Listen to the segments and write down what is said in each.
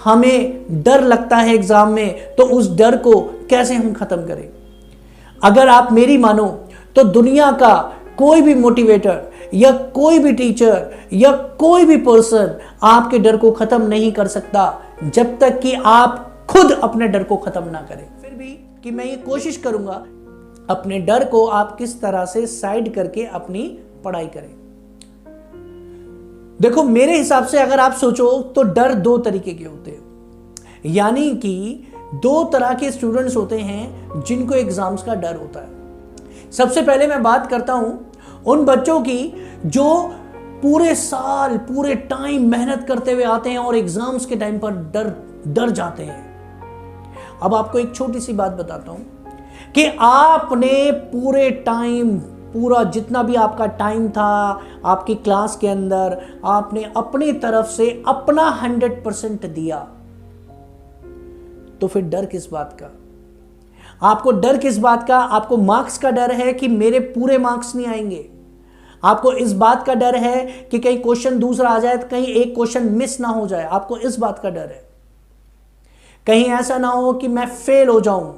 हमें डर लगता है एग्जाम में, तो उस डर को कैसे हम खत्म करें। अगर आप मेरी मानो तो दुनिया का कोई भी मोटिवेटर या कोई भी टीचर या कोई भी पर्सन आपके डर को खत्म नहीं कर सकता जब तक कि आप खुद अपने डर को खत्म ना करें। फिर भी कि मैं ये कोशिश करूंगा अपने डर को आप किस तरह से साइड करके अपनी पढ़ाई करें। देखो मेरे हिसाब से अगर आप सोचो तो डर दो तरीके के होते हैं, यानी कि दो तरह के स्टूडेंट्स होते हैं जिनको एग्जाम्स का डर होता है। सबसे पहले मैं बात करता हूं उन बच्चों की जो पूरे साल पूरे टाइम मेहनत करते हुए आते हैं और एग्जाम्स के टाइम पर डर जाते हैं। अब आपको एक छोटी सी बात बताता हूं कि आपने पूरे टाइम, पूरा जितना भी आपका टाइम था आपकी क्लास के अंदर, आपने अपनी तरफ से अपना 100% दिया, तो फिर डर किस बात का? आपको डर किस बात का? आपको मार्क्स का डर है कि मेरे पूरे मार्क्स नहीं आएंगे। आपको इस बात का डर है कि कहीं क्वेश्चन दूसरा आ जाए तो कहीं एक क्वेश्चन मिस ना हो जाए। आपको इस बात का डर है, कहीं ऐसा ना हो कि मैं फेल हो जाऊं।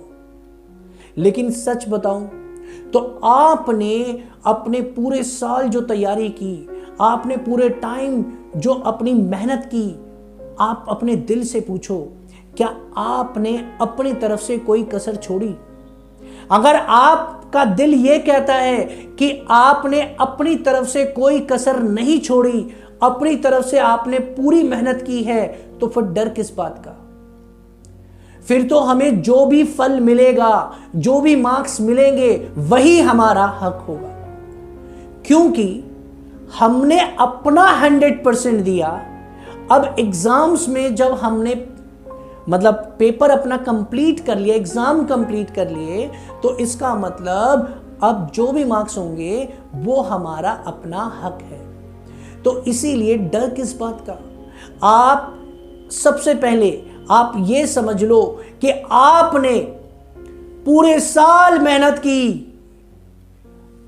लेकिन सच बताऊं तो आपने अपने पूरे साल जो तैयारी की, आपने पूरे टाइम जो अपनी मेहनत की, आप अपने दिल से पूछो क्या आपने अपनी तरफ से कोई कसर छोड़ी? अगर आपका दिल यह कहता है कि आपने अपनी तरफ से कोई कसर नहीं छोड़ी, अपनी तरफ से आपने पूरी मेहनत की है, तो फिर डर किस बात का? फिर तो हमें जो भी फल मिलेगा, जो भी मार्क्स मिलेंगे, वही हमारा हक होगा, क्योंकि हमने अपना 100% दिया। अब एग्जाम्स में जब हमने मतलब पेपर अपना कंप्लीट कर लिया, एग्जाम कंप्लीट कर लिए, तो इसका मतलब अब जो भी मार्क्स होंगे वो हमारा अपना हक है। तो इसीलिए डर किस बात का? आप सबसे पहले आप ये समझ लो कि आपने पूरे साल मेहनत की,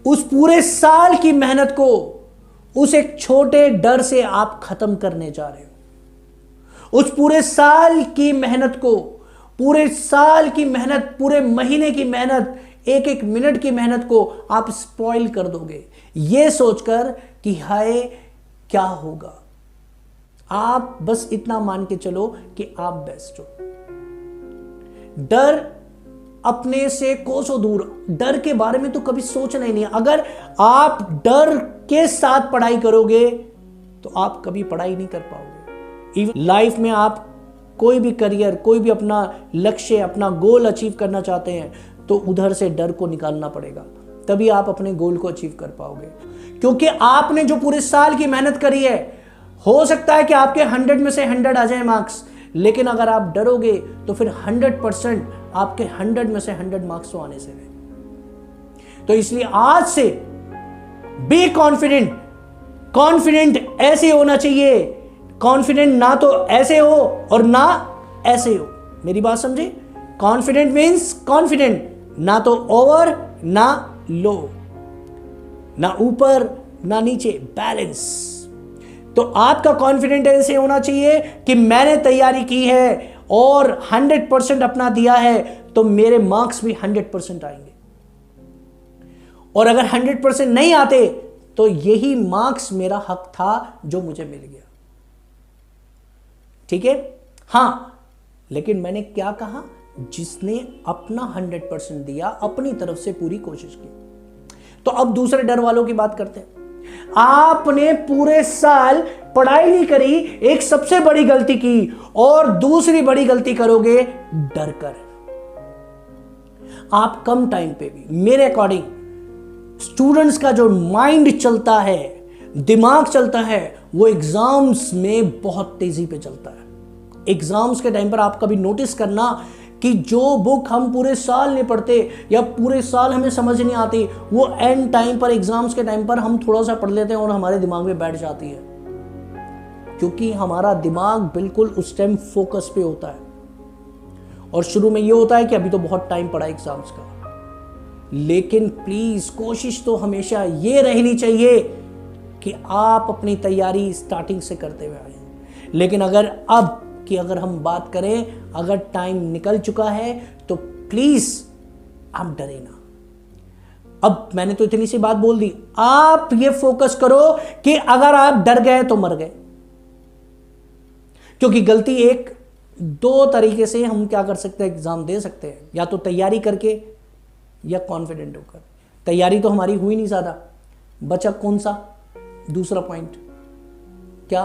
उस पूरे साल की मेहनत को उस एक छोटे डर से आप खत्म करने जा रहे हो। उस पूरे साल की मेहनत को, पूरे साल की मेहनत, पूरे महीने की मेहनत, एक एक मिनट की मेहनत को आप स्पॉइल कर दोगे ये सोचकर कि हाय क्या होगा। आप बस इतना मान के चलो कि आप बेस्ट हो। डर अपने से कोसों दूर, डर के बारे में तो कभी सोचना ही नहीं। अगर आप डर के साथ पढ़ाई करोगे तो आप कभी पढ़ाई नहीं कर पाओगे। इवन लाइफ में आप कोई भी करियर, कोई भी अपना लक्ष्य, अपना गोल अचीव करना चाहते हैं तो उधर से डर को निकालना पड़ेगा, तभी आप अपने गोल को अचीव कर पाओगे। क्योंकि आपने जो पूरे साल की मेहनत करी है, हो सकता है कि आपके 100 में से 100 आ जाए मार्क्स, लेकिन अगर आप डरोगे तो फिर 100% आपके 100 में से 100 मार्क्स तो आने से नहीं। तो इसलिए आज से बी कॉन्फिडेंट। कॉन्फिडेंट ऐसे होना चाहिए, कॉन्फिडेंट ना तो ऐसे हो और ना ऐसे हो। मेरी बात समझे? कॉन्फिडेंट मीन्स कॉन्फिडेंट, ना तो ओवर ना लो, ना ऊपर ना नीचे, बैलेंस। तो आपका कॉन्फिडेंट ऐसे होना चाहिए कि मैंने तैयारी की है और 100% अपना दिया है तो मेरे मार्क्स भी 100% आएंगे। और अगर 100% नहीं आते तो यही मार्क्स मेरा हक था जो मुझे मिल गया। ठीक है? हां, लेकिन मैंने क्या कहा? जिसने अपना 100% दिया, अपनी तरफ से पूरी कोशिश की। तो अब दूसरे डर वालों की बात करते हैं। आपने पूरे साल पढ़ाई नहीं करी, एक सबसे बड़ी गलती की, और दूसरी बड़ी गलती करोगे डर कर। आप कम टाइम पे भी, मेरे अकॉर्डिंग स्टूडेंट्स का जो माइंड चलता है, दिमाग चलता है, वो एग्जाम्स में बहुत तेजी पे चलता है। एग्जाम्स के टाइम पर आप कभी नोटिस करना कि जो बुक हम पूरे साल नहीं पढ़ते या पूरे साल हमें समझ नहीं आती, वो एंड टाइम पर, एग्जाम्स के टाइम पर हम थोड़ा सा पढ़ लेते हैं और हमारे दिमाग में बैठ जाती है, क्योंकि हमारा दिमाग बिल्कुल उस टाइम फोकस पे होता है। और शुरू में ये होता है कि अभी तो बहुत टाइम पड़ा एग्जाम्स का, लेकिन प्लीज कोशिश तो हमेशा ये रहनी चाहिए कि आप अपनी तैयारी स्टार्टिंग से करते हुए आए। लेकिन अगर अब कि अगर हम बात करें, अगर टाइम निकल चुका है तो प्लीज आप डरे ना। अब मैंने तो इतनी सी बात बोल दी, आप ये फोकस करो कि अगर आप डर गए तो मर गए। क्योंकि गलती एक दो तरीके से हम क्या कर सकते हैं, एग्जाम दे सकते हैं, या तो तैयारी करके या कॉन्फिडेंट होकर। तैयारी तो हमारी हुई नहीं ज्यादा, बचा कौन सा दूसरा पॉइंट, क्या,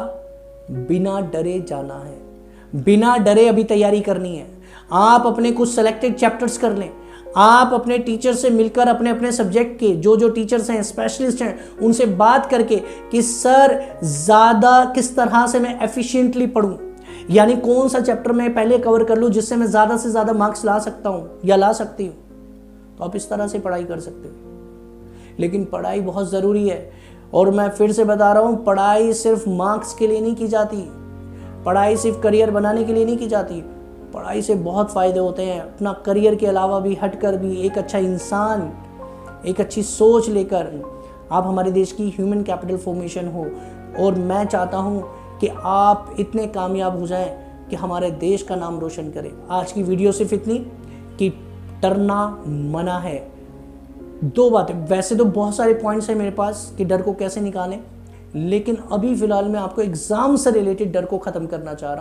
बिना डरे जाना है। बिना डरे अभी तैयारी करनी है। आप अपने कुछ सेलेक्टेड चैप्टर्स कर लें, आप अपने टीचर से मिलकर अपने अपने सब्जेक्ट के जो जो टीचर्स हैं, स्पेशलिस्ट हैं, उनसे बात करके कि सर ज़्यादा किस तरह से मैं एफिशिएंटली पढूं, यानी कौन सा चैप्टर मैं पहले कवर कर लूं जिससे मैं ज़्यादा से ज़्यादा मार्क्स ला सकता हूं या ला सकती हूं। तो आप इस तरह से पढ़ाई कर सकते हो। लेकिन पढ़ाई बहुत ज़रूरी है, और मैं फिर से बता रहा हूं, पढ़ाई सिर्फ मार्क्स के लिए नहीं की जाती, पढ़ाई सिर्फ करियर बनाने के लिए नहीं की जाती। पढ़ाई से बहुत फ़ायदे होते हैं, अपना करियर के अलावा भी हटकर भी एक अच्छा इंसान, एक अच्छी सोच लेकर आप हमारे देश की ह्यूमन कैपिटल फॉर्मेशन हो। और मैं चाहता हूं कि आप इतने कामयाब हो जाएं कि हमारे देश का नाम रोशन करें। आज की वीडियो सिर्फ इतनी कि डरना मना है। दो बातें, वैसे तो बहुत सारे पॉइंट्स हैं मेरे पास कि डर को कैसे निकालें, लेकिन अभी फिलहाल मैं आपको एग्जाम से रिलेटेड डर को ख़त्म करना चाह रहा हूँ।